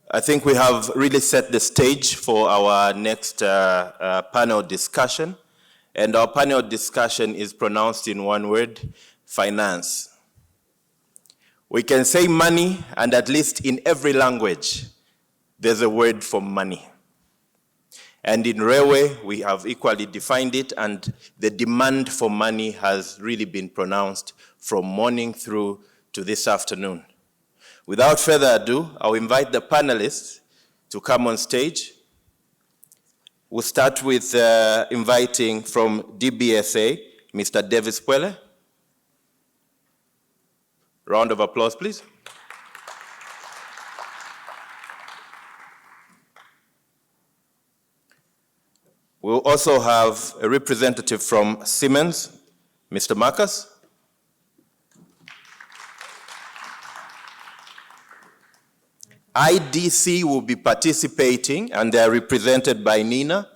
I think we have really set the stage for our next panel discussion. And our panel discussion is pronounced in one word: finance. We can say money, and at least in every language, there's a word for money. And in railway, we have equally defined it, and the demand for money has really been pronounced from morning through to this afternoon. Without further ado, I'll invite the panelists to come on stage. We'll start with inviting from DBSA, Mr. Davis Pwele. Round of applause, please. We'll also have a representative from Siemens, Mr. Marcus. IDC will be participating, and they are represented by Nina.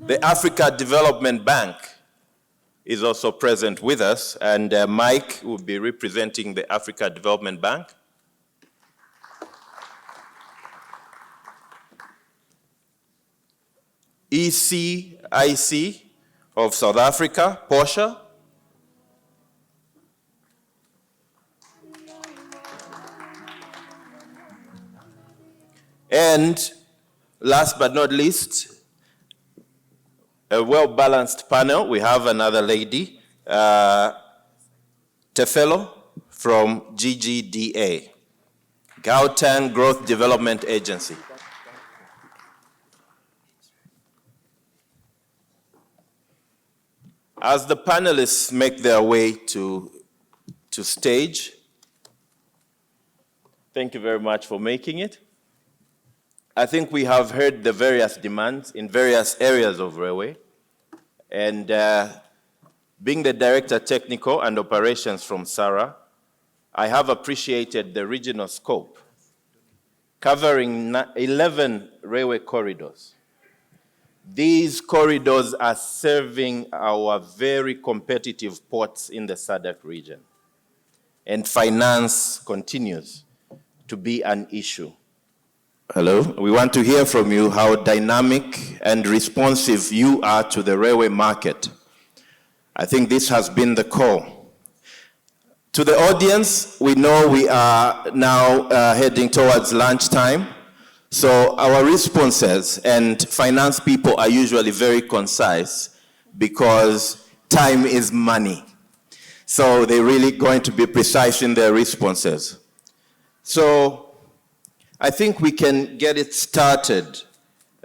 The Africa Development Bank is also present with us, and Mike will be representing the Africa Development Bank. ECIC of South Africa, Portia. And last but not least, a well-balanced panel. We have another lady, Tefelo from GGDA, Gauteng Growth Development Agency. As the panelists make their way to stage, thank you very much for making it. I think we have heard the various demands in various areas of railway. And being the Director Technical and Operations from SARA, I have appreciated the regional scope, covering 11 railway corridors. These corridors are serving our very competitive ports in the SADC region. And finance continues to be an issue. Hello, we want to hear from you how dynamic and responsive you are to the railway market. I think this has been the call. To the audience, we know we are now heading towards lunchtime. So our responses and finance people are usually very concise because time is money. So they're really going to be precise in their responses. So I think we can get it started,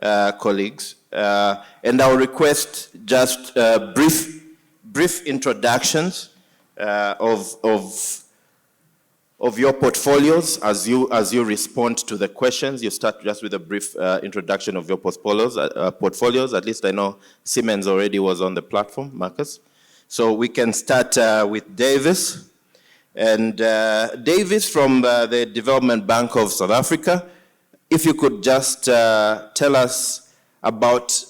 colleagues. And I'll request just brief introductions of your portfolios as you respond to the questions. You start just with a brief introduction of your portfolios. At least I know Siemens already was on the platform, Marcus. So we can start with Davis. And Davis from the Development Bank of South Africa, if you could just tell us about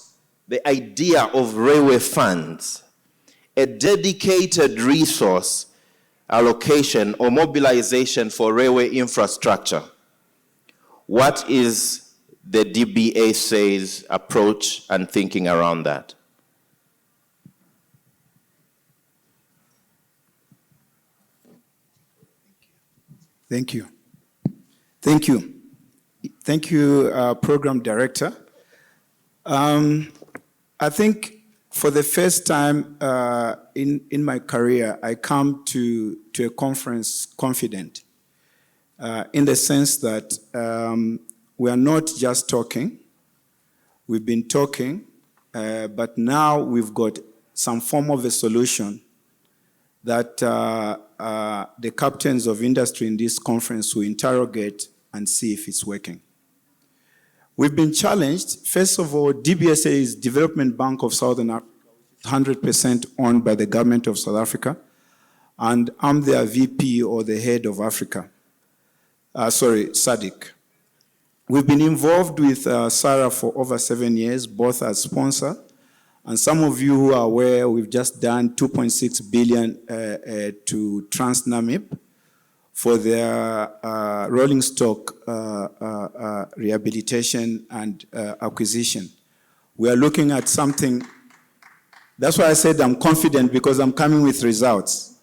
the idea of railway funds, a dedicated resource allocation or mobilization for railway infrastructure. What is the DBSA's approach and thinking around that? Thank you. Thank you. Thank you, Program Director. I think for the first time in my career, I come to a conference confident in the sense that we are not just talking. We've been talking, but now we've got some form of a solution that the captains of industry in this conference will interrogate and see if it's working. We've been challenged. First of all, DBSA is Development Bank of Southern Africa, 100% owned by the government of South Africa, and I'm their VP or the head of Africa. SADC. We've been involved with SARA for over 7 years, both as sponsor And some of you who are aware, we've just done 2.6 billion to TransNamib for their rolling stock rehabilitation and acquisition. We are looking at something. That's why I said I'm confident, because I'm coming with results.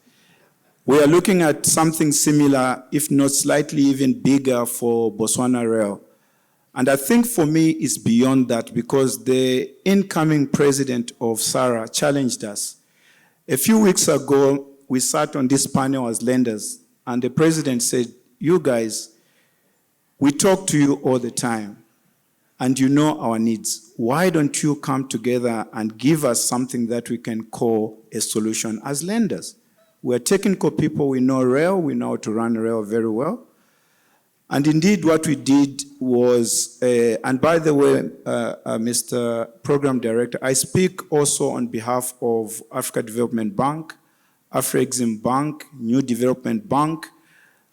We are looking at something similar, if not slightly even bigger, for Botswana Rail. And I think for me it's beyond that, because the incoming president of SARA challenged us. A few weeks ago, we sat on this panel as lenders, and the president said, you guys, we talk to you all the time, and you know our needs. Why don't you come together and give us something that we can call a solution as lenders? We're technical people, we know rail, we know how to run rail very well. And indeed what we did was, and by the way, Mr. Program Director, I speak also on behalf of Africa Development Bank, Afrexim Bank, New Development Bank,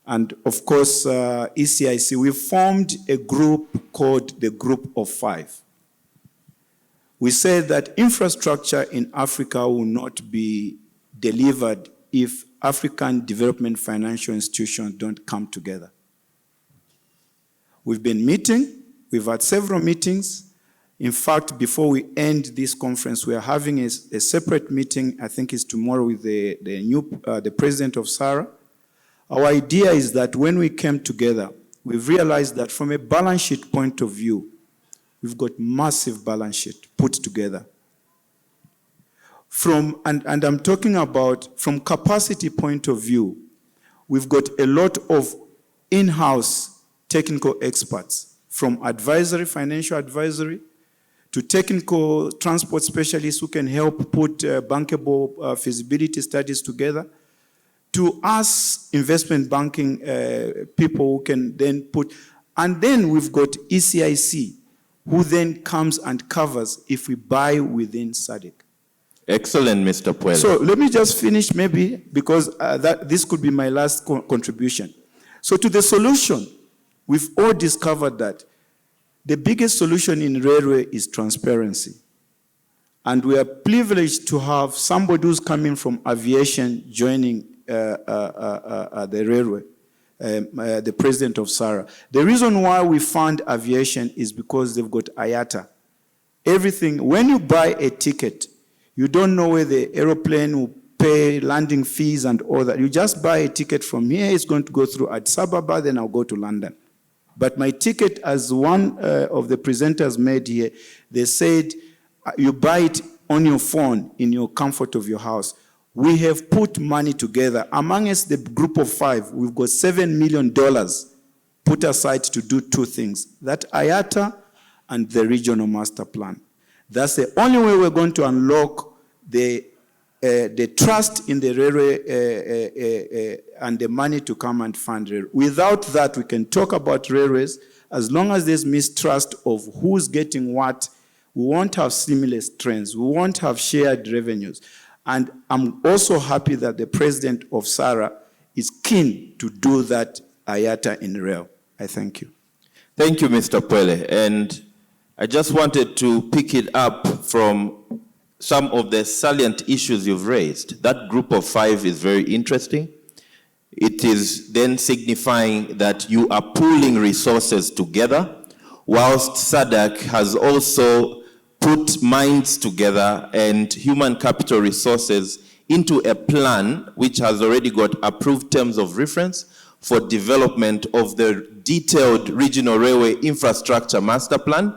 and of course ECIC. We formed a group called the Group of Five. We said that infrastructure in Africa will not be delivered if African development financial institutions don't come together. We've been meeting, we've had several meetings. In fact, before we end this conference, we are having a separate meeting, I think it's tomorrow, with the president of SARA. Our idea is that when we came together, we've realized that from a balance sheet point of view, we've got massive balance sheet put together. And I'm talking about from capacity point of view, we've got a lot of in-house technical experts, from advisory, financial advisory, to technical transport specialists who can help put bankable feasibility studies together, to us investment banking people who can then put, and then we've got ECIC, who then comes and covers if we buy within SADC. Excellent, Mr. Pwele. So let me just finish maybe, because this could be my last contribution. So to the solution, we've all discovered that the biggest solution in railway is transparency. And we are privileged to have somebody who's coming from aviation joining the railway, the president of SARA. The reason why we fund aviation is because they've got IATA. Everything, when you buy a ticket, you don't know where the aeroplane will pay landing fees and all that. You just buy a ticket from here, it's going to go through Addis Ababa, then I'll go to London. But my ticket, as one of the presenters made here, they said, you buy it on your phone in your comfort of your house. We have put money together. Among us, the Group of Five, we've got $7 million put aside to do two things, that IATA and the regional master plan. That's the only way we're going to unlock the trust in the railway and the money to come and fund railway. Without that, we can talk about railways. As long as there's mistrust of who's getting what, we won't have seamless trends. We won't have shared revenues. And I'm also happy that the president of SARA is keen to do that IATA in rail. I thank you. Thank you, Mr. Pwele. And I just wanted to pick it up from some of the salient issues you've raised. That Group of Five is very interesting. It is then signifying that you are pooling resources together, whilst SADC has also put minds together and human capital resources into a plan which has already got approved terms of reference for development of the detailed regional railway infrastructure master plan,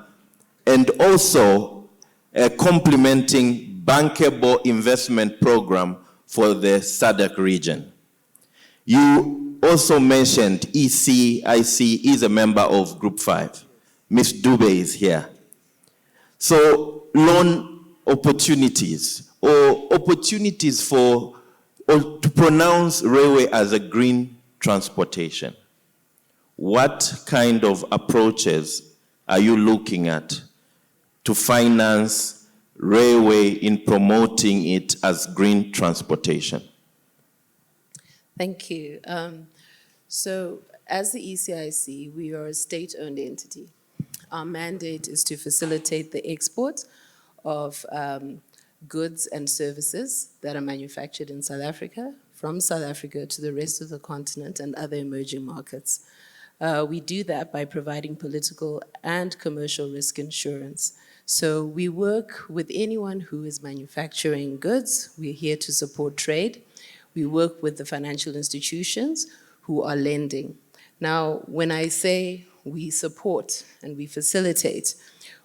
and also a complementing bankable investment program for the SADC region. You also mentioned ECIC is a member of Group 5. Ms. Dube is here. So loan opportunities, or opportunities for, or to pronounce railway as a green transportation. What kind of approaches are you looking at to finance railway in promoting it as green transportation? Thank you. So as the ECIC, we are a state-owned entity. Our mandate is to facilitate the export of goods and services that are manufactured in South Africa, from South Africa to the rest of the continent and other emerging markets. We do that by providing political and commercial risk insurance. So we work with anyone who is manufacturing goods. We're here to support trade. We work with the financial institutions who are lending. Now, when I say we support and we facilitate,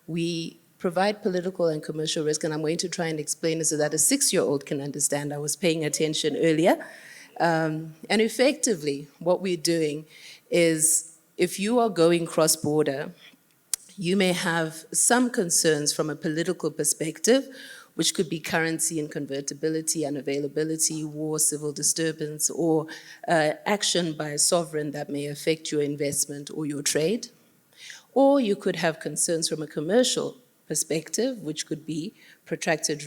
we provide political and commercial risk, and I'm going to try and explain it so that a 6-year-old can understand. I was paying attention earlier. And effectively, what we're doing is, if you are going cross-border, you may have some concerns from a political perspective, which could be currency and convertibility, unavailability, war, civil disturbance, or action by a sovereign that may affect your investment or your trade. Or you could have concerns from a commercial perspective, which could be protracted,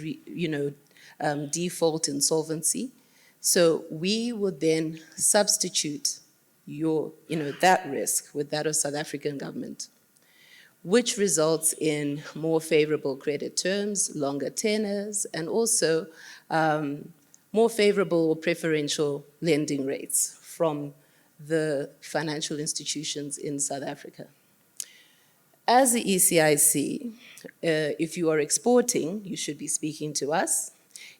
default, insolvency. So we would then substitute that risk with that of South African government, which results in more favorable credit terms, longer tenors, and also more favorable or preferential lending rates from the financial institutions in South Africa. As the ECIC, if you are exporting, you should be speaking to us.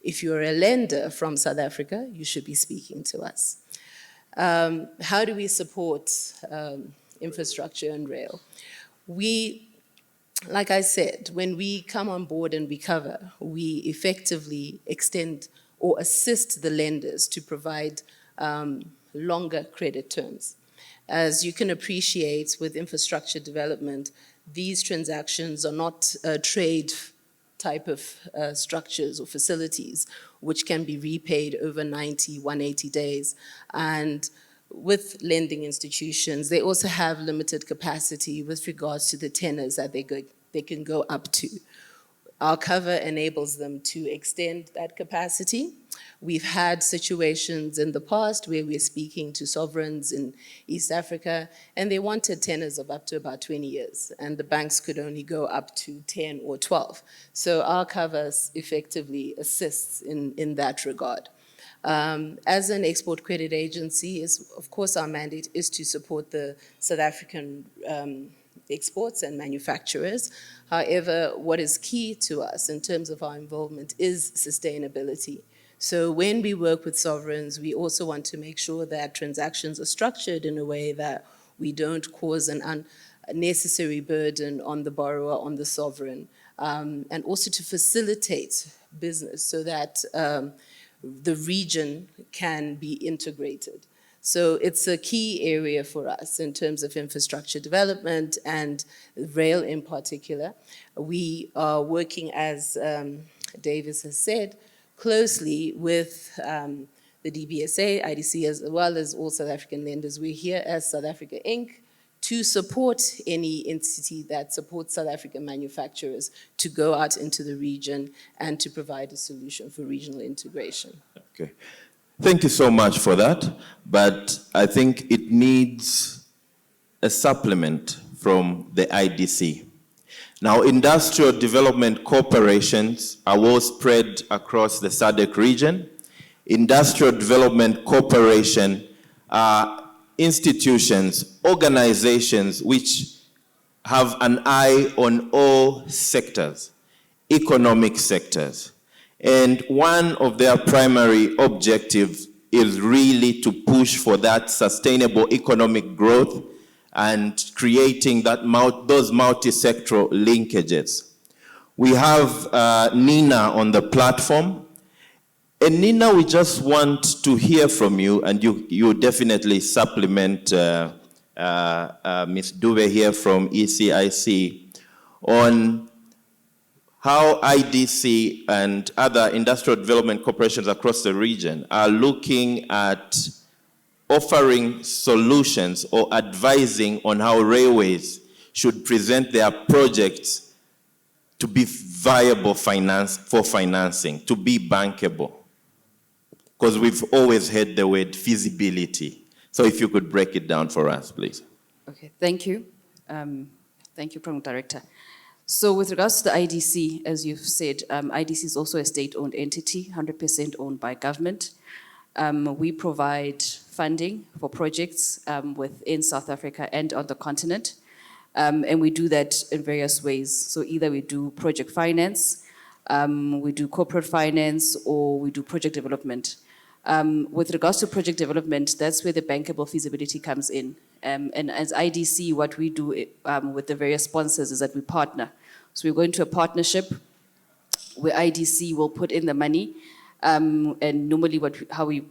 If you are a lender from South Africa, you should be speaking to us. How do we support infrastructure and rail? We, like I said, when we come on board and we cover, we effectively extend or assist the lenders to provide longer credit terms. As you can appreciate with infrastructure development, these transactions are not trade type of structures or facilities which can be repaid over 90, 180 days. And with lending institutions, they also have limited capacity with regards to the tenors that they can go up to. Our cover enables them to extend that capacity. We've had situations in the past where we're speaking to sovereigns in East Africa, and they wanted tenors of up to about 20 years, and the banks could only go up to 10 or 12. So our cover effectively assists in that regard. As an export credit agency, of course our mandate is to support the South African exports and manufacturers. However, what is key to us in terms of our involvement is sustainability. So when we work with sovereigns, we also want to make sure that transactions are structured in a way that we don't cause an unnecessary burden on the borrower, on the sovereign, and also to facilitate business so that the region can be integrated. So it's a key area for us in terms of infrastructure development and rail in particular. We are working, as Davis has said, closely with the DBSA, IDC, as well as all South African lenders. We're here as South Africa Inc. to support any entity that supports South African manufacturers to go out into the region and to provide a solution for regional integration. Okay. Thank you so much for that, but I think it needs a supplement from the IDC. Now, industrial development corporations are well spread across the SADC region. Industrial development corporation are institutions, organizations which have an eye on all sectors, economic sectors. And one of their primary objectives is really to push for that sustainable economic growth and creating those multi-sectoral linkages. We have Nina on the platform. And Nina, we just want to hear from you, and you definitely supplement Ms. Dube here from ECIC on how IDC and other industrial development corporations across the region are looking at offering solutions or advising on how railways should present their projects to be viable for financing, to be bankable. Because we've always heard the word feasibility. So if you could break it down for us, please. Okay, thank you. Thank you, Program Director. So with regards to the IDC, as you've said, IDC is also a state-owned entity, 100% owned by government. We provide funding for projects within South Africa and on the continent. And we do that in various ways. So either we do project finance, we do corporate finance, or we do project development. With regards to project development, that's where the bankable feasibility comes in. And as IDC, what we do with the various sponsors is that we partner. So we go into a partnership where IDC will put in the money, and normally how we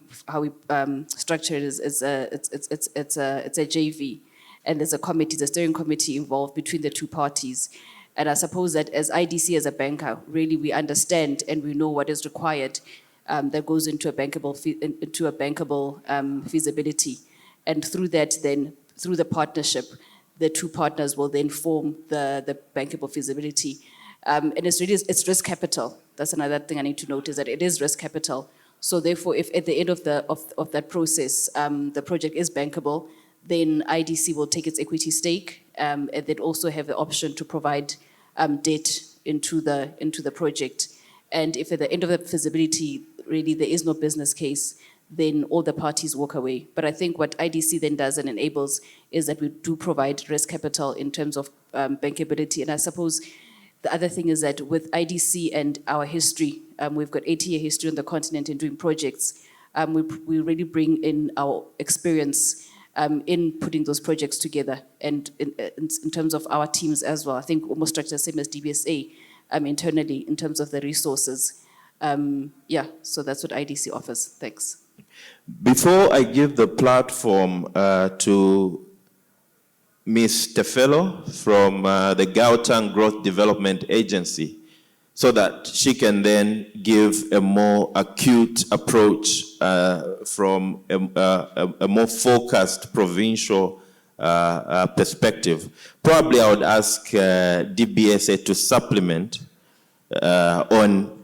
structure it is it's a JV, and there's a committee, the steering committee involved between the two parties. And I suppose that as IDC, as a banker, really we understand and we know what is required that goes into a bankable feasibility. And through that, then, through the partnership, the two partners will then form the bankable feasibility. And it's risk capital. That's another thing I need to note, is that it is risk capital. So therefore, if at the end of that process, the project is bankable, then IDC will take its equity stake, and then also have the option to provide debt into the project. And if at the end of the feasibility, really there is no business case, then all the parties walk away. But I think what IDC then does and enables is that we do provide risk capital in terms of bankability. And I suppose the other thing is that with IDC and our history, we've got 80-year history on the continent in doing projects. We really bring in our experience in putting those projects together, and in terms of our teams as well. I think almost structured the same as DBSA internally in terms of the resources. So that's what IDC offers. Thanks. Before I give the platform to Ms. Tefelo from the Gauteng Growth Development Agency, so that she can then give a more acute approach from a more focused provincial perspective. Probably I would ask DBSA to supplement on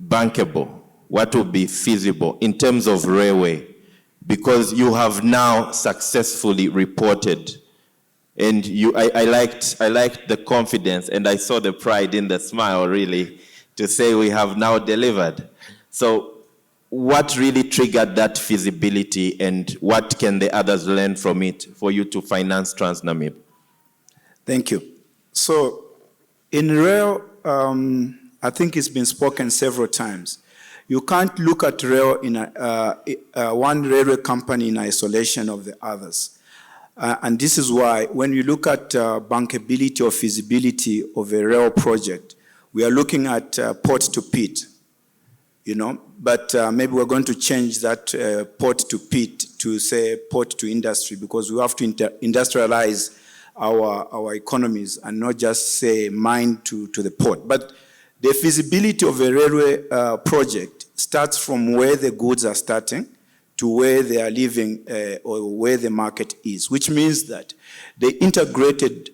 bankable, what would be feasible in terms of railway, because you have now successfully reported. And I liked the confidence, and I saw the pride in the smile, really, to say we have now delivered. So what really triggered that feasibility, and what can the others learn from it for you to finance Transnamib? Thank you. So in rail, I think it's been spoken several times. You can't look at rail in one railway company in isolation of the others. And this is why when you look at bankability or feasibility of a rail project, we are looking at port to pit, but maybe we're going to change that port to pit to say port to industry, because we have to industrialize our economies and not just say mine to the port. But the feasibility of a railway project starts from where the goods are starting to where they are living or where the market is, which means that the integrated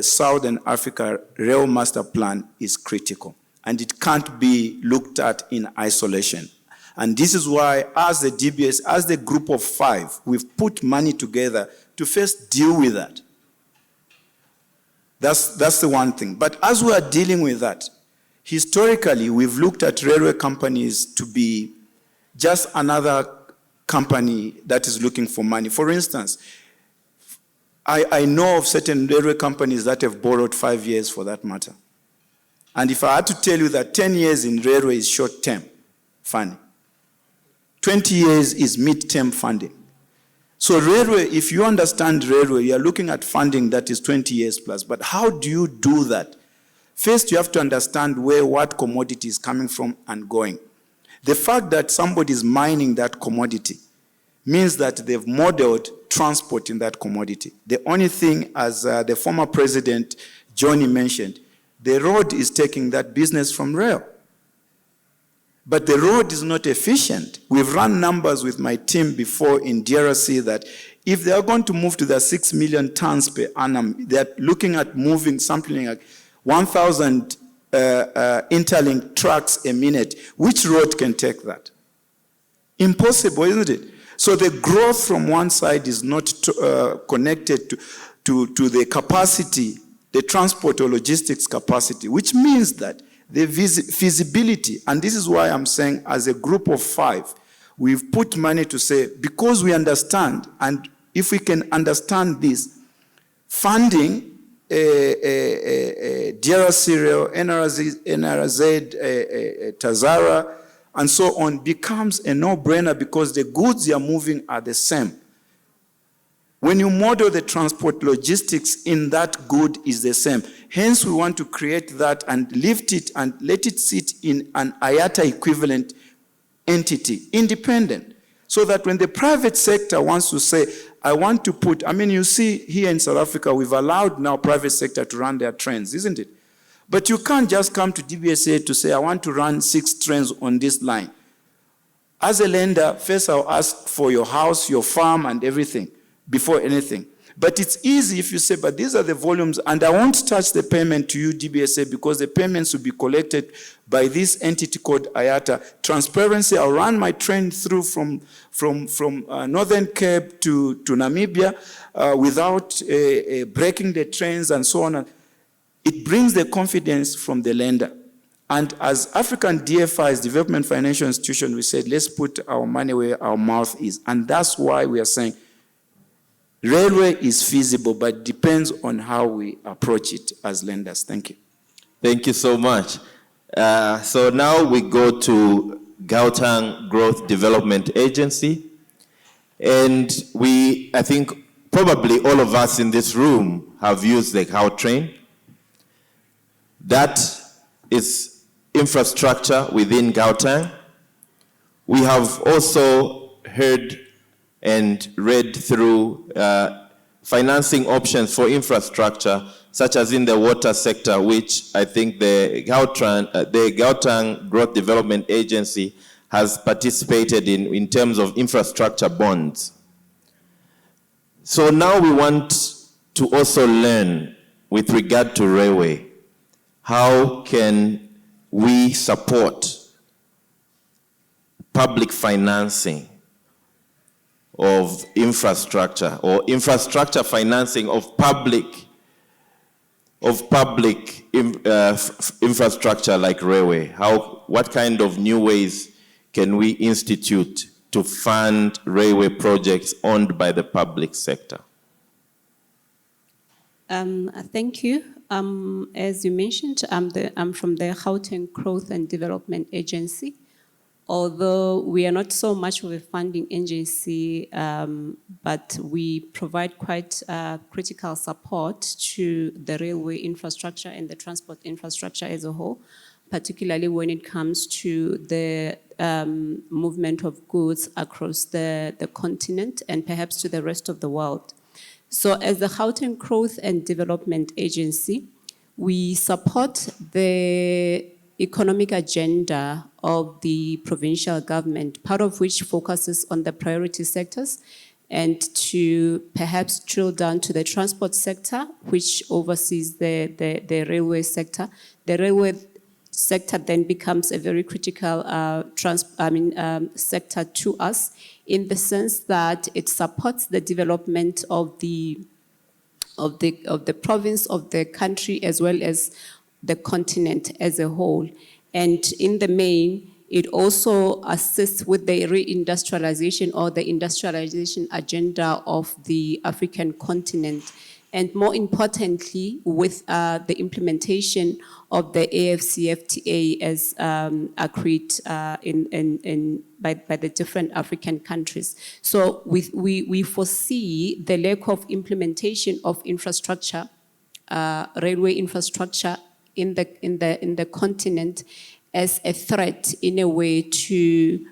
Southern Africa Rail Master Plan is critical, and it can't be looked at in isolation. And this is why, as the DBS, as the group of 5, we've put money together to first deal with that. That's the one thing. But as we are dealing with that, historically, we've looked at railway companies to be just another company that is looking for money. For instance, I know of certain railway companies that have borrowed 5 years for that matter. And if I had to tell you that 10 years in railway is short-term funding, 20 years is mid-term funding. So railway, if you understand railway, you're looking at funding that is 20 years plus. But how do you do that? First, you have to understand what commodity is coming from and going. The fact that somebody is mining that commodity means that they've modeled transport in that commodity. The only thing, as the former president, Johnny, mentioned, the road is taking that business from rail. But the road is not efficient. We've run numbers with my team before in DRC that if they are going to move to the 6 million tons per annum, they're looking at moving something like 1,000 interlinked trucks a minute. Which road can take that? Impossible, isn't it? So the growth from one side is not connected to the capacity the transport or logistics capacity, which means that the feasibility, and this is why I'm saying as a group of 5, we've put money to say, because we understand, and if we can understand this, funding DRC Serial, NRZ, Tazara, and so on becomes a no-brainer because the goods you are moving are the same. When you model the transport logistics in that good is the same. Hence, we want to create that and lift it and let it sit in an IATA equivalent entity, independent, so that when the private sector wants to say, I want to put, I mean, you see here in South Africa, we've allowed now private sector to run their trains, isn't it? But you can't just come to DBSA to say, I want to run 6 trains on this line. As a lender, first I'll ask for your house, your farm, and everything before anything. But it's easy if you say, but these are the volumes, and I won't touch the payment to you, DBSA, because the payments will be collected by this entity called IATA. Transparency, I'll run my train through from Northern Cape to Namibia without breaking the trains and so on. It brings the confidence from the lender. And as African DFIs, Development Financial Institution, we said, let's put our money where our mouth is. And that's why we are saying, railway is feasible, but depends on how we approach it as lenders. Thank you. Thank you so much. So now we go to Gauteng Growth Development Agency. And I think probably all of us in this room have used the Gautrain. That is infrastructure within Gauteng. We have also heard and read through financing options for infrastructure, such as in the water sector, which I think the Gauteng Growth Development Agency has participated in terms of infrastructure bonds. So now we want to also learn with regard to railway, how can we support public financing of infrastructure or infrastructure financing of public infrastructure like railway? What kind of new ways can we institute to fund railway projects owned by the public sector? Thank you. As you mentioned, I'm from the Gauteng Growth and Development Agency. Although we are not so much of a funding agency, but we provide quite critical support to the railway infrastructure and the transport infrastructure as a whole, particularly when it comes to the movement of goods across the continent and perhaps to the rest of the world. So as the Gauteng Growth and Development Agency, we support the economic agenda of the provincial government, part of which focuses on the priority sectors, and to perhaps drill down to the transport sector, which oversees the railway sector. The railway sector then becomes a very critical sector to us, in the sense that it supports the development of the province, of the country, as well as the continent as a whole. And in the main, it also assists with the reindustrialization or the industrialization agenda of the African continent. And more importantly, with the implementation of the AfCFTA as agreed by the different African countries. So we foresee the lack of implementation of infrastructure, railway infrastructure in the continent as a threat in a way to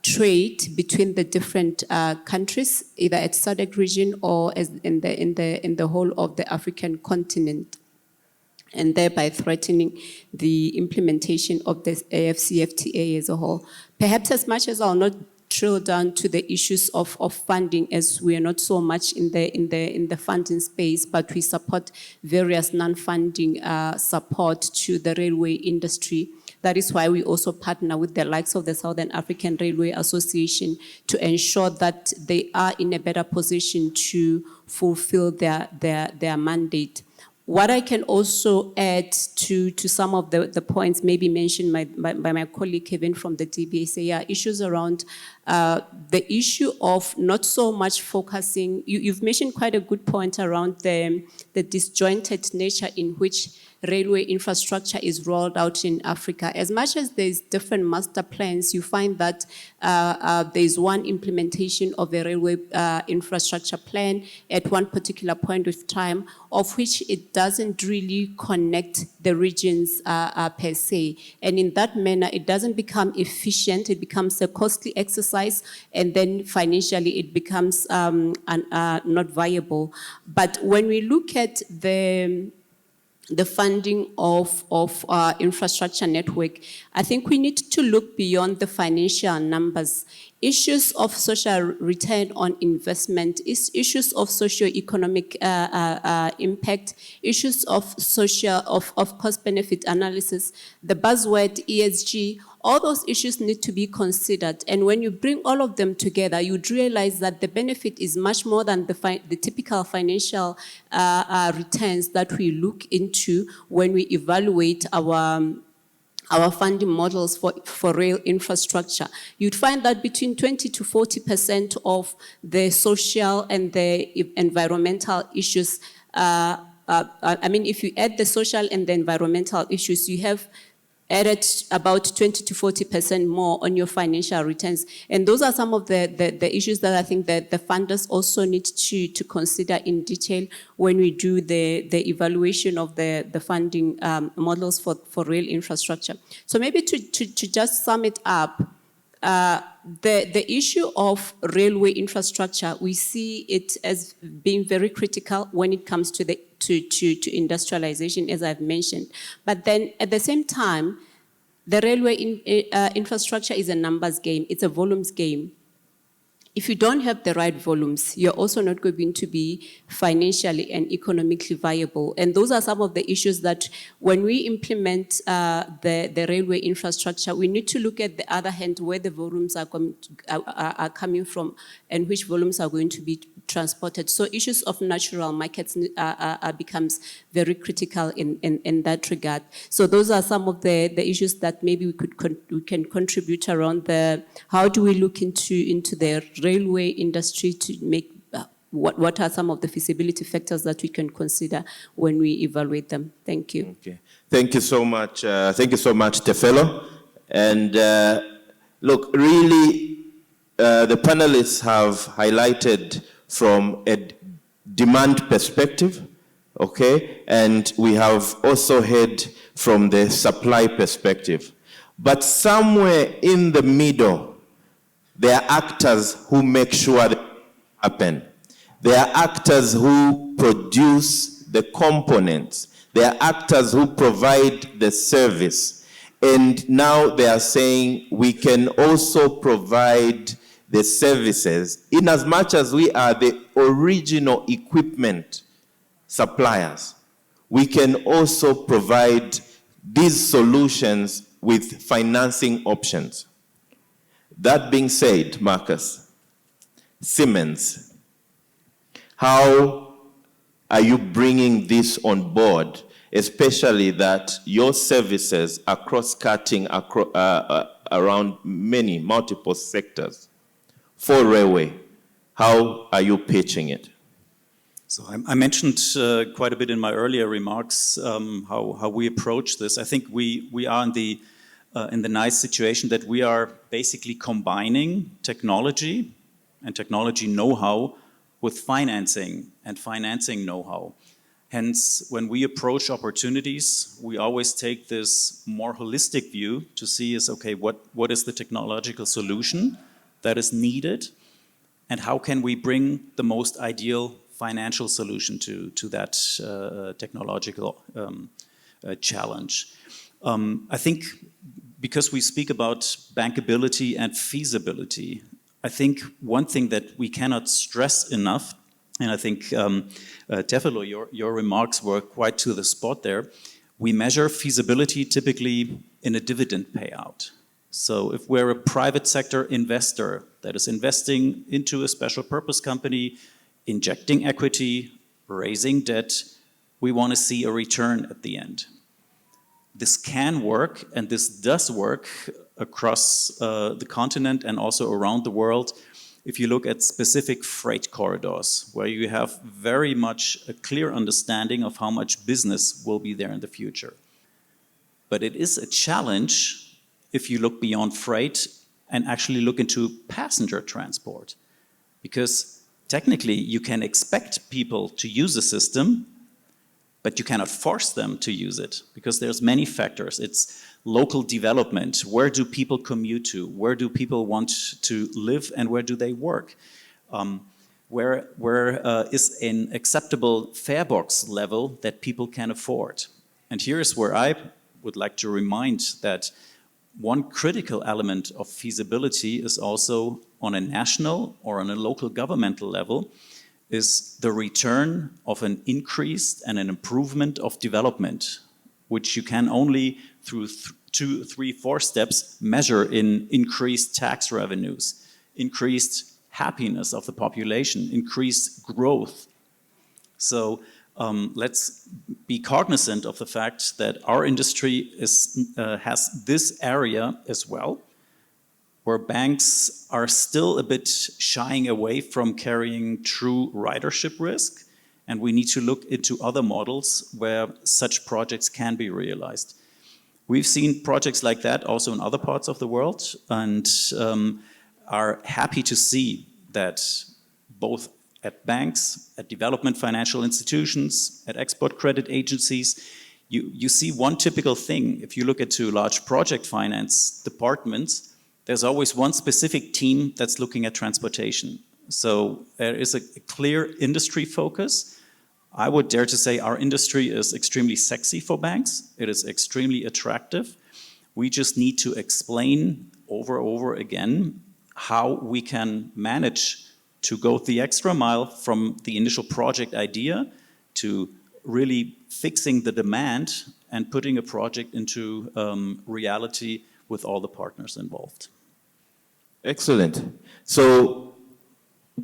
trade between the different countries, either at SADC region or as in the whole of the African continent, and thereby threatening the implementation of the AfCFTA as a whole. Perhaps as much as I'll not drill down to the issues of funding, as we are not so much in the funding space, but we support various non-funding support to the railway industry. That is why we also partner with the likes of the Southern African Railway Association to ensure that they are in a better position to fulfill their mandate. What I can also add to some of the points maybe mentioned by my colleague Kevin from the DBSA are issues around the issue of not so much focusing. You've mentioned quite a good point around the disjointed nature in which railway infrastructure is rolled out in Africa. As much as there's different master plans, you find that there's one implementation of a railway infrastructure plan at one particular point of time, of which it doesn't really connect the regions per se. And in that manner, it doesn't become efficient, it becomes a costly exercise, and then financially it becomes not viable. But when we look at the funding of our infrastructure network, I think we need to look beyond the financial numbers. Issues of social return on investment, issues of socio-economic impact, issues of cost-benefit analysis, the buzzword ESG, all those issues need to be considered. And when you bring all of them together, you'd realize that the benefit is much more than the typical financial returns that we look into when we evaluate our funding models for rail infrastructure. You'd find that between 20 to 40% of the social and the environmental issues, I mean, if you add the social and the environmental issues, you have added about 20 to 40% more on your financial returns. And those are some of the issues that I think that the funders also need to consider in detail when we do the evaluation of the funding models for rail infrastructure. So maybe to just sum it up, the issue of railway infrastructure, we see it as being very critical when it comes to industrialization, as I've mentioned. But then at the same time, the railway infrastructure is a numbers game, it's a volumes game. If you don't have the right volumes, you're also not going to be financially and economically viable. And those are some of the issues that when we implement the railway infrastructure, we need to look at the other hand where the volumes are coming from and which volumes are going to be transported. So issues of natural markets becomes very critical in that regard. So those are some of the issues that maybe we can contribute around how do we look into the railway industry to make, what are some of the feasibility factors that we can consider when we evaluate them? Thank you. Okay. Thank you so much. Thank you so much, Tefelo. And look, really, the panelists have highlighted from a demand perspective, okay? And we have also heard from the supply perspective. But somewhere in the middle, there are actors who make sure that happen. There are actors who produce the components. There are actors who provide the service. And now they are saying we can also provide the services in as much as we are the original equipment suppliers. We can also provide these solutions with financing options. That being said, Marcus, Siemens, how are you bringing this on board, especially that your services are cross-cutting around multiple sectors for railway? How are you pitching it? So I mentioned quite a bit in my earlier remarks how we approach this. I think we are in the nice situation that we are basically combining technology and technology know-how with financing and financing know-how. Hence, when we approach opportunities, we always take this more holistic view to see okay, what is the technological solution that is needed, and how can we bring the most ideal financial solution to that technological challenge. I think because we speak about bankability and feasibility, I think one thing that we cannot stress enough, and I think Tefelo, your remarks were quite to the spot there, we measure feasibility typically in a dividend payout. So if we're a private sector investor that is investing into a special purpose company, injecting equity, raising debt, we want to see a return at the end. This can work, and this does work across the continent and also around the world. If you look at specific freight corridors, where you have very much a clear understanding of how much business will be there in the future. But it is a challenge if you look beyond freight and actually look into passenger transport. Because technically you can expect people to use a system, but you cannot force them to use it because there's many factors. It's local development. Where do people commute to? Where do people want to live and where do they work? Where is an acceptable fare box level that people can afford? And here's where I would like to remind that one critical element of feasibility is also on a national or on a local governmental level is the return of an increase and an improvement of development, which you can only through 2, 3, 4 steps measure in increased tax revenues, increased happiness of the population, increased growth. So let's be cognizant of the fact that our industry has this area as well, where banks are still a bit shying away from carrying true ridership risk, and we need to look into other models where such projects can be realized. We've seen projects like that also in other parts of the world, and are happy to see that both at banks, at development financial institutions, at export credit agencies, you see one typical thing. If you look into large project finance departments, there's always one specific team that's looking at transportation. So there is a clear industry focus. I would dare to say our industry is extremely sexy for banks. It is extremely attractive. We just need to explain over again how we can manage to go the extra mile from the initial project idea to really fixing the demand and putting a project into reality with all the partners involved. Excellent. So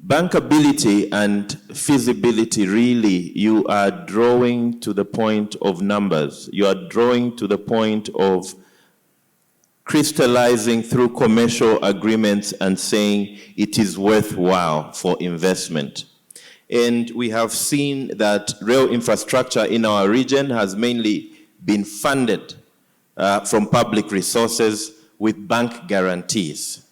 bankability and feasibility, really, you are drawing to the point of numbers. You are drawing to the point of crystallizing through commercial agreements and saying it is worthwhile for investment. And we have seen that rail infrastructure in our region has mainly been funded from public resources with bank guarantees.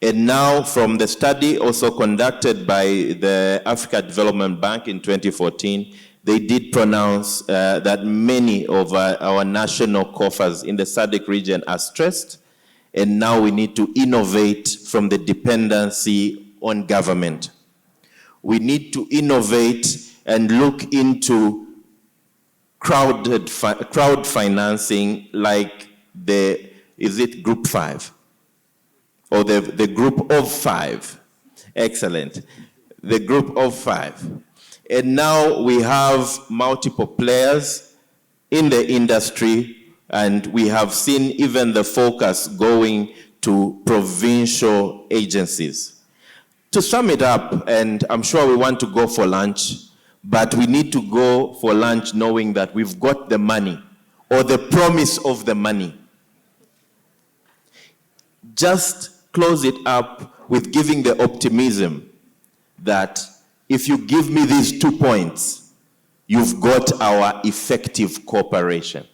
And now from the study also conducted by the Africa Development Bank in 2014, they did pronounce that many of our national coffers in the SADC region are stressed, and now we need to innovate from the dependency on government. We need to innovate and look into crowd financing like is it Group 5? Or the Group of 5. Excellent. The Group of 5. And now we have multiple players in the industry, and we have seen even the focus going to provincial agencies. To sum it up, and I'm sure we want to go for lunch, but we need to go for lunch knowing that we've got the money, or the promise of the money. Just close it up with giving the optimism that if you give me these 2 points, you've got our effective cooperation.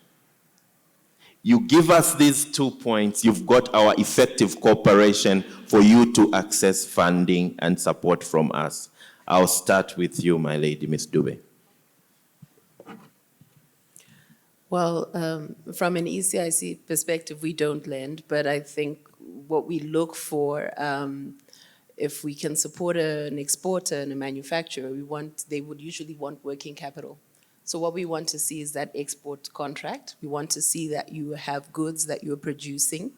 You give us these 2 points, you've got our effective cooperation for you to access funding and support from us. I'll start with you, my lady, Ms. Dube. Well, from an ECIC perspective, we don't lend, but I think what we look for, if we can support an exporter and a manufacturer, they would usually want working capital. So what we want to see is that export contract. We want to see that you have goods that you're producing.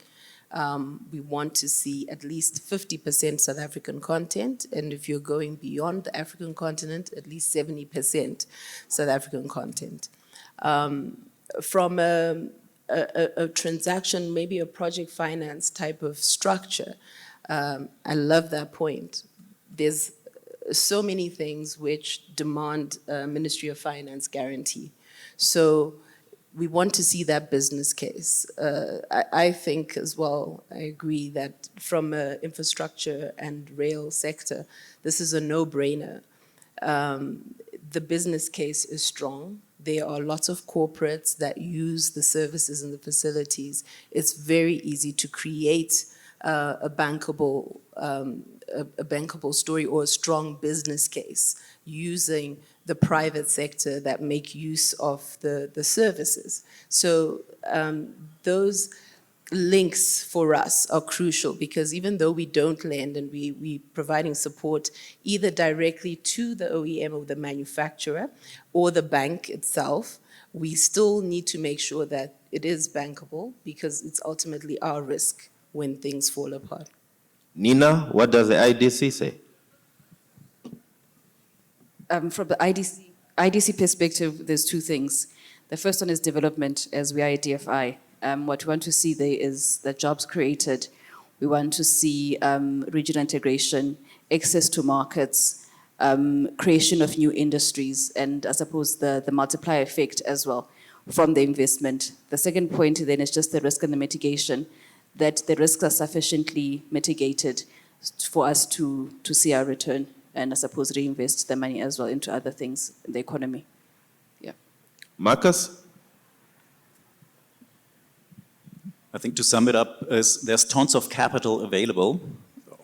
We want to see at least 50% South African content, and if you're going beyond the African continent, at least 70% South African content. From a transaction, maybe a project finance type of structure, I love that point. There's so many things which demand a Ministry of Finance guarantee. So we want to see that business case. I think as well, I agree that from an infrastructure and rail sector, this is a no-brainer. The business case is strong. There are lots of corporates that use the services and the facilities. It's very easy to create a bankable story or a strong business case using the private sector that make use of the services. So those links for us are crucial, because even though we don't lend and we providing support either directly to the OEM or the manufacturer or the bank itself, we still need to make sure that it is bankable, because it's ultimately our risk when things fall apart. Nina, what does the IDC say? From the IDC perspective, there's two things. The first one is development, as we are at DFI. What we want to see there is the jobs created. We want to see regional integration, access to markets, creation of new industries, and I suppose the multiplier effect as well from the investment. The second point then is just the risk and the mitigation, that the risks are sufficiently mitigated for us to see our return and I suppose reinvest the money as well into other things in the economy. Yeah. Marcus? I think to sum it up, there's tons of capital available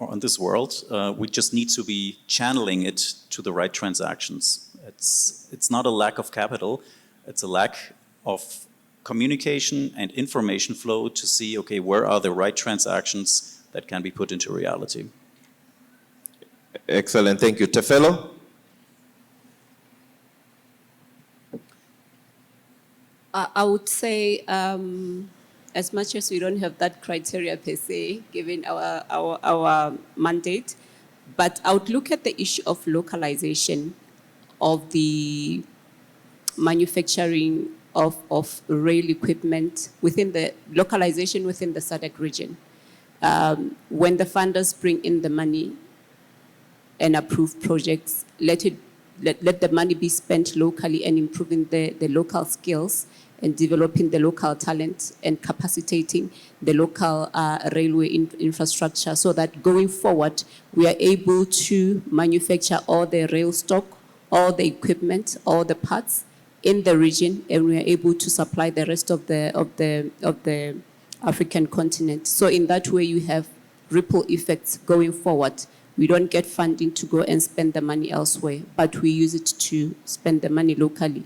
on this world. We just need to be channeling it to the right transactions. It's not a lack of capital, it's a lack of communication and information flow to see, okay, where are the right transactions that can be put into reality. Excellent, thank you. Tefelo? I would say, as much as we don't have that criteria per se, given our mandate, but I would look at the issue of localization of the manufacturing of rail equipment within the localization within the SADC region. When the funders bring in the money and approve projects, let the money be spent locally and improving the local skills and developing the local talent and capacitating the local railway infrastructure, so that going forward, we are able to manufacture all the rail stock, all the equipment, all the parts in the region, and we are able to supply the rest of the African continent. So in that way, you have ripple effects going forward. We don't get funding to go and spend the money elsewhere, but we use it to spend the money locally.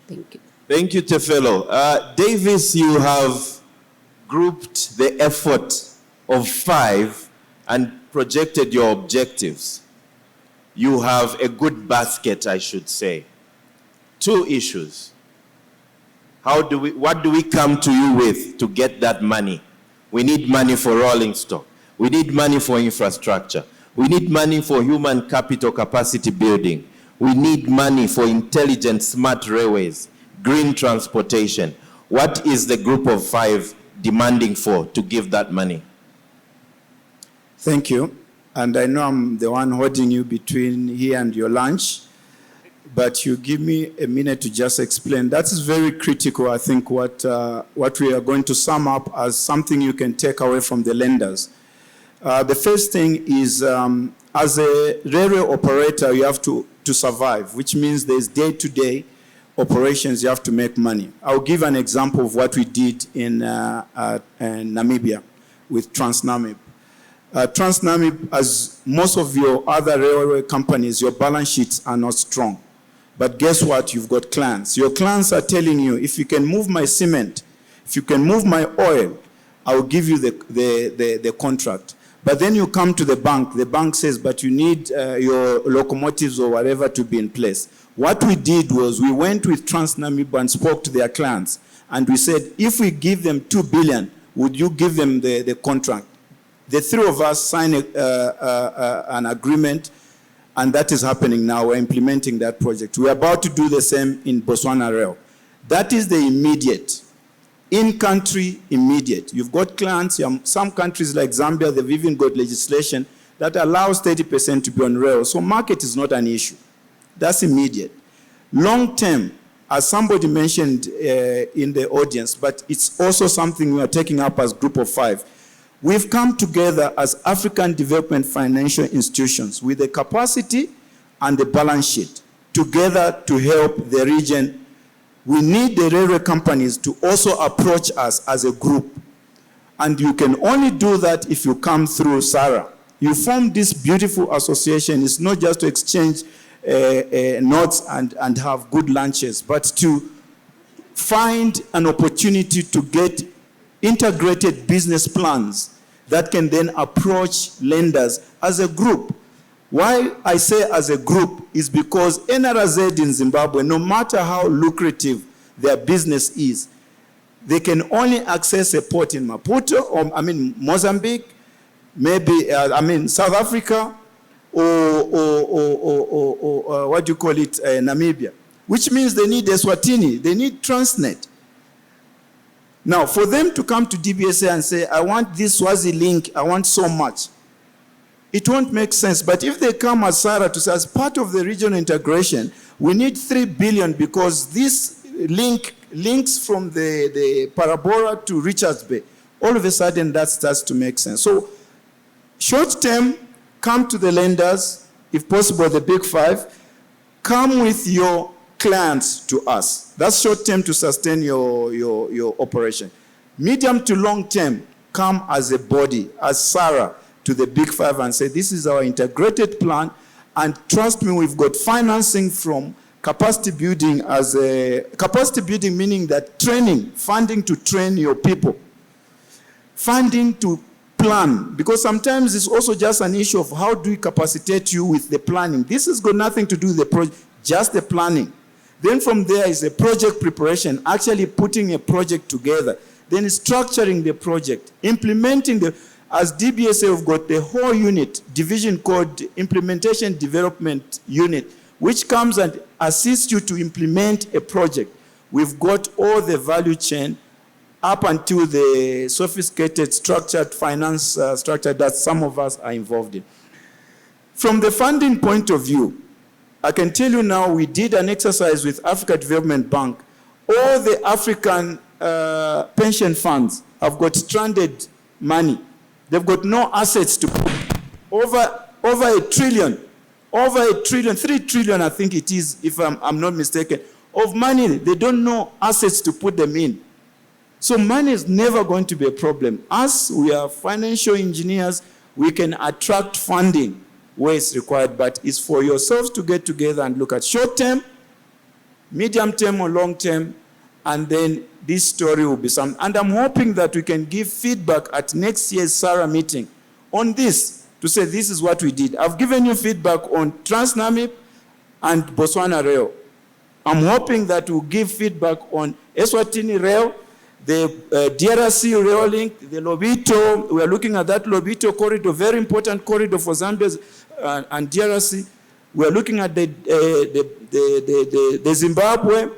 Thank you. Thank you, Tefelo. Davis, you have grouped the effort of 5 and projected your objectives. You have a good basket, I should say. 2 issues. What do we come to you with to get that money? We need money for rolling stock. We need money for infrastructure. We need money for human capital capacity building. We need money for intelligent, smart railways, green transportation. What is the group of 5 demanding for to give that money? Thank you. And I know I'm the one holding you between here and your lunch, but you give me a minute to just explain. That is very critical, I think, what we are going to sum up as something you can take away from the lenders. The first thing is, as a railway operator, you have to survive, which means there's day-to-day operations, you have to make money. I'll give an example of what we did in Namibia with TransNamib. TransNamib, as most of your other railway companies, your balance sheets are not strong. But guess what? You've got clients. Your clients are telling you, if you can move my cement, if you can move my oil, I will give you the contract. But then you come to the bank says, but you need your locomotives or whatever to be in place. What we did was we went with TransNamib and spoke to their clients. And we said, if we give them 2 billion, would you give them the contract? The 3 of us signed an agreement, and that is happening now. We're implementing that project. We're about to do the same in Botswana Rail. That is the immediate. In-country, immediate. You've got clients. Some countries like Zambia, they've even got legislation that allows 30% to be on rail. So market is not an issue. That's immediate. Long term, as somebody mentioned in the audience, but it's also something we are taking up as Group of Five. We've come together as African development financial institutions with the capacity and the balance sheet together to help the region. We need the railway companies to also approach us as a group. And you can only do that if you come through SARA. You form this beautiful association. It's not just to exchange notes and have good lunches, but to find an opportunity to get integrated business plans that can then approach lenders as a group. Why I say as a group is because NRZ in Zimbabwe, no matter how lucrative their business is, they can only access a port in Maputo, or Mozambique, maybe, South Africa, or what do you call it, Namibia, which means they need Eswatini, they need Transnet. Now, for them to come to DBSA and say, I want this Swazi link, I want so much, it won't make sense. But if they come as SARA to say, as part of the regional integration, we need 3 billion because this links from the Parabola to Richards Bay, all of a sudden that starts to make sense. So short term, come to the lenders, if possible the big five, come with your clients to us. That's short term to sustain your operation. Medium to long term, come as a body, as SARA, to the big five and say, this is our integrated plan, and trust me, we've got financing from capacity building capacity building meaning that training, funding to train your people, funding to plan, because sometimes it's also just an issue of how do we capacitate you with the planning. This has got nothing to do with the project, just the planning. Then from there is the project preparation, actually putting a project together, then structuring the project, implementing as DBSA, we've got the whole unit, division called Implementation Development Unit, which comes and assists you to implement a project. We've got all the value chain up until the sophisticated structured finance structure that some of us are involved in. From the funding point of view, I can tell you now we did an exercise with Africa Development Bank. All the African pension funds have got stranded money. They've got no assets to put. Over $1 trillion, 3 trillion I think it is, if I'm not mistaken, of money. They don't know assets to put them in. So money is never going to be a problem. Us, we are financial engineers, we can attract funding where it's required, but it's for yourselves to get together and look at short term, medium term or long term, and then this story will be some. And I'm hoping that we can give feedback at next year's SARA meeting on this, to say this is what we did. I've given you feedback on Transnamib and Botswana Rail. I'm hoping that we'll give feedback on Eswatini Rail, the DRC Rail Link, the Lobito. We are looking at that Lobito corridor, very important corridor for Zambia and DRC. We are looking at the Zimbabwe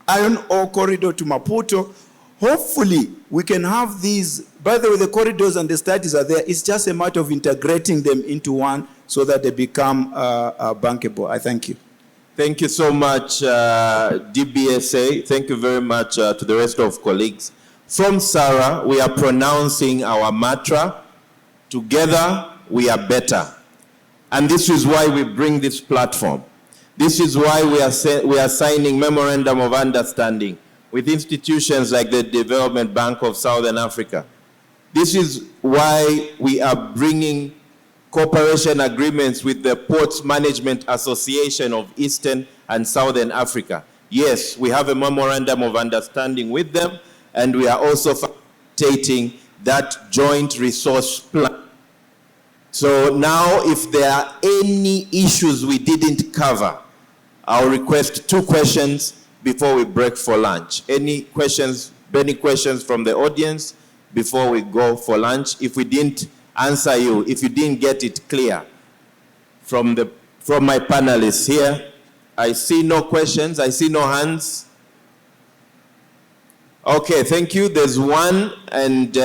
iron ore corridor to Maputo. Hopefully, we can have these. By the way, the corridors and the studies are there. It's just a matter of integrating them into one so that they become bankable. I thank you. Thank you so much, DBSA. Thank you very much to the rest of colleagues. From SARA, we are pronouncing our mantra, together we are better. And this is why we bring this platform. This is why we are signing memorandum of understanding with institutions like the Development Bank of Southern Africa. This is why we are bringing cooperation agreements with the Ports Management Association of Eastern and Southern Africa. Yes, we have a memorandum of understanding with them, and we are also facilitating that joint resource plan. So now, if there are any issues we didn't cover, I'll request 2 questions before we break for lunch. Any questions from the audience before we go for lunch? If we didn't answer you, if you didn't get it clear from my panelists here, I see no questions, I see no hands. Okay, thank you. There's one, and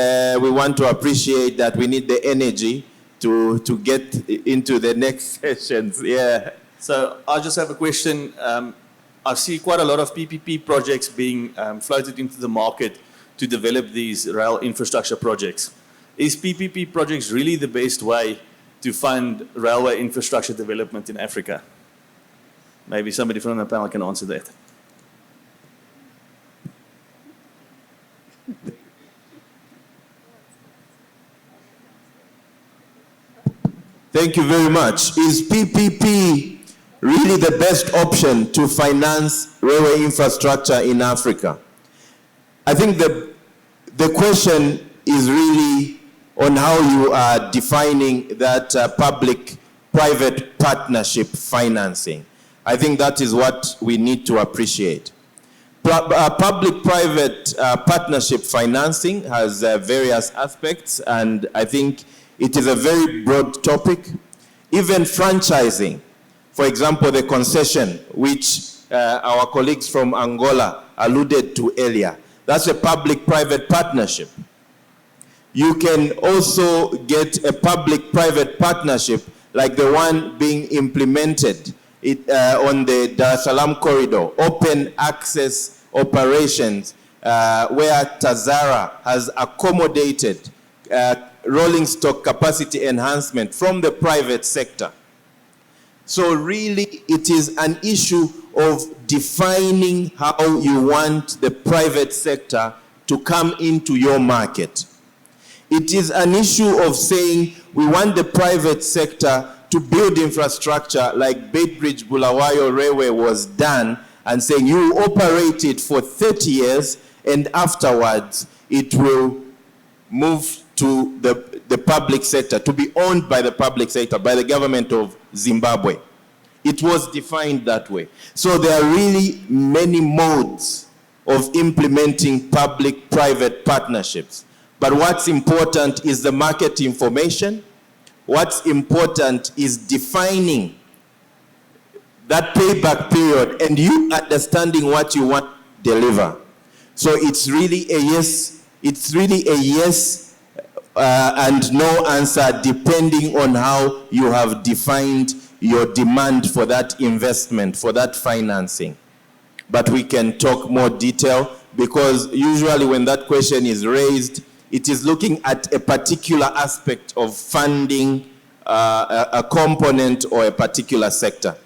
we want to appreciate that we need the energy to get into the next sessions. Yeah. So I just have a question. I see quite a lot of PPP projects being floated into the market to develop these rail infrastructure projects. Is PPP projects really the best way to fund railway infrastructure development in Africa? Maybe somebody from the panel can answer that. Thank you very much. Is PPP really the best option to finance railway infrastructure in Africa? I think the question is really on how you are defining that public-private partnership financing. I think that is what we need to appreciate. Public-private partnership financing has various aspects, and I think it is a very broad topic. Even franchising, for example, the concession, which our colleagues from Angola alluded to earlier, that's a public-private partnership. You can also get a public-private partnership like the one being implemented on the Dar es Salaam corridor, open access operations, where Tazara has accommodated rolling stock capacity enhancement from the private sector. So really, it is an issue of defining how you want the private sector to come into your market. It is an issue of saying we want the private sector to build infrastructure like Beitbridge Bulawayo Railway was done, and saying you operate it for 30 years and afterwards it will move to the public sector, to be owned by the public sector, by the government of Zimbabwe. It was defined that way. So there are really many modes of implementing public-private partnerships. But what's important is the market information. What's important is defining that payback period and you understanding what you want to deliver. So it's really a yes, and no answer depending on how you have defined your demand for that investment, for that financing. But we can talk more detail, because usually when that question is raised, it is looking at a particular aspect of funding a component or a particular sector.